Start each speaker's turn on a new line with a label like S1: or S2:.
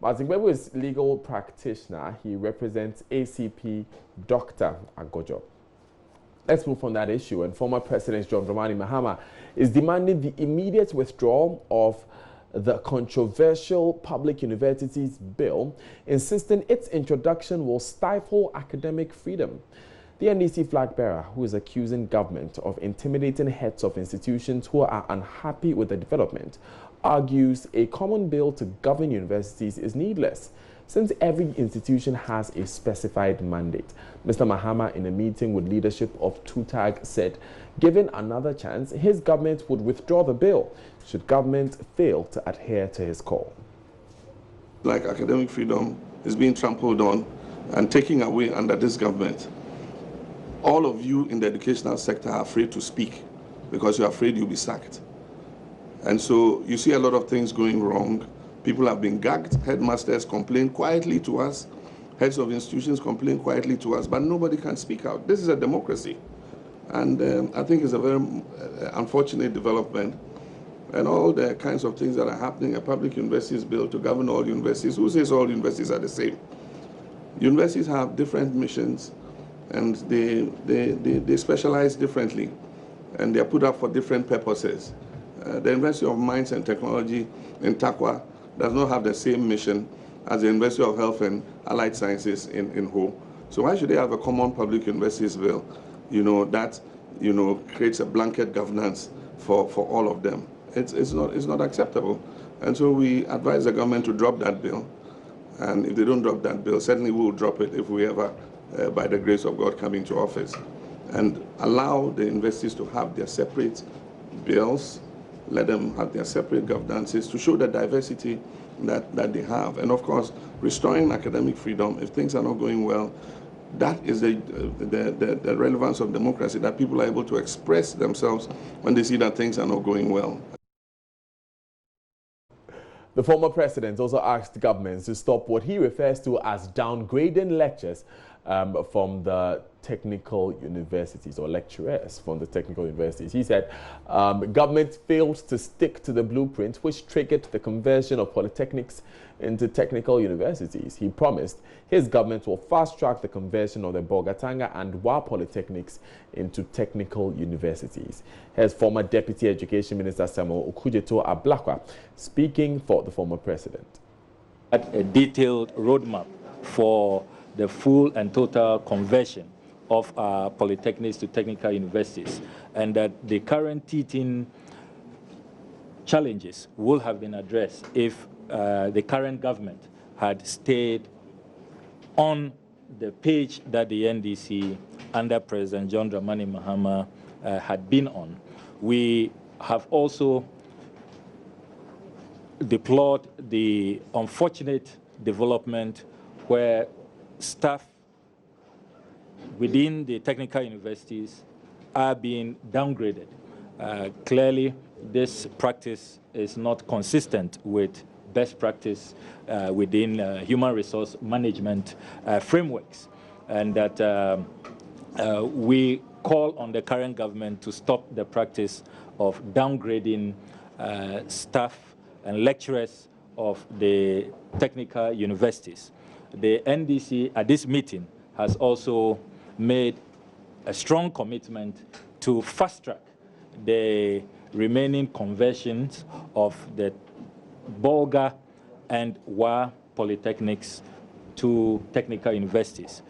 S1: Martin Gbebu is legal practitioner. He represents ACP Dr. Agojo. Let's move on that issue. And former President John Dramani Mahama is demanding the immediate withdrawal of the controversial Public Universities Bill, insisting its introduction will stifle academic freedom. The NDC flag bearer, who is accusing government of intimidating heads of institutions who are unhappy with the development, argues a common bill to govern universities is needless, since every institution has a specified mandate. Mr. Mahama, in a meeting with leadership of TUTAG, said, given another chance, his government would withdraw the bill should government fail to adhere to his call.
S2: Like academic freedom is being trampled on and taken away under this government. All of you in the educational sector are afraid to speak because you're afraid you'll be sacked. And so you see a lot of things going wrong. People have been gagged. Headmasters complain quietly to us. Heads of institutions complain quietly to us, but nobody can speak out. This is a democracy. And I think it's a very unfortunate development. And all the kinds of things that are happening, a public universities bill to govern all universities. Who says all universities are the same? Universities have different missions, and they specialize differently, and they are put up for different purposes. The University of Mines and Technology in Takwa does not have the same mission as the University of Health and Allied Sciences in Ho. So why should they have a common public universities bill, that creates a blanket governance for all of them? It's not acceptable. And so we advise the government to drop that bill. And if they don't drop that bill, certainly we will drop it if we ever, by the grace of God, come into office. And allow the universities to have their separate bills, let them have their separate governances to show the diversity that they have. And of course, restoring academic freedom, if things are not going well, that is the relevance of democracy, that people are able to express themselves when they see that things are not going well.
S1: The former president also asked governments to stop what he refers to as downgrading lectures from the technical universities, or lecturers from the technical universities. He said government failed to stick to the blueprint which triggered the conversion of polytechnics into technical universities. He promised his government will fast-track the conversion of the Bolgatanga and Wa polytechnics into technical universities. Here's former Deputy Education Minister Samuel Okudzeto Ablakwa speaking for the former president.
S3: A detailed roadmap for the full and total conversion of our polytechnics to technical universities, and that the current teaching challenges will have been addressed if the current government had stayed on the page that the NDC under President John Dramani Mahama had been on. We have also deplored the unfortunate development where staff within the technical universities are being downgraded. Clearly, this practice is not consistent with best practice within human resource management frameworks, and that we call on the current government to stop the practice of downgrading staff and lecturers of the technical universities. The NDC at this meeting has also made a strong commitment to fast-track the remaining conversions of the Bolga and Wa polytechnics to technical universities.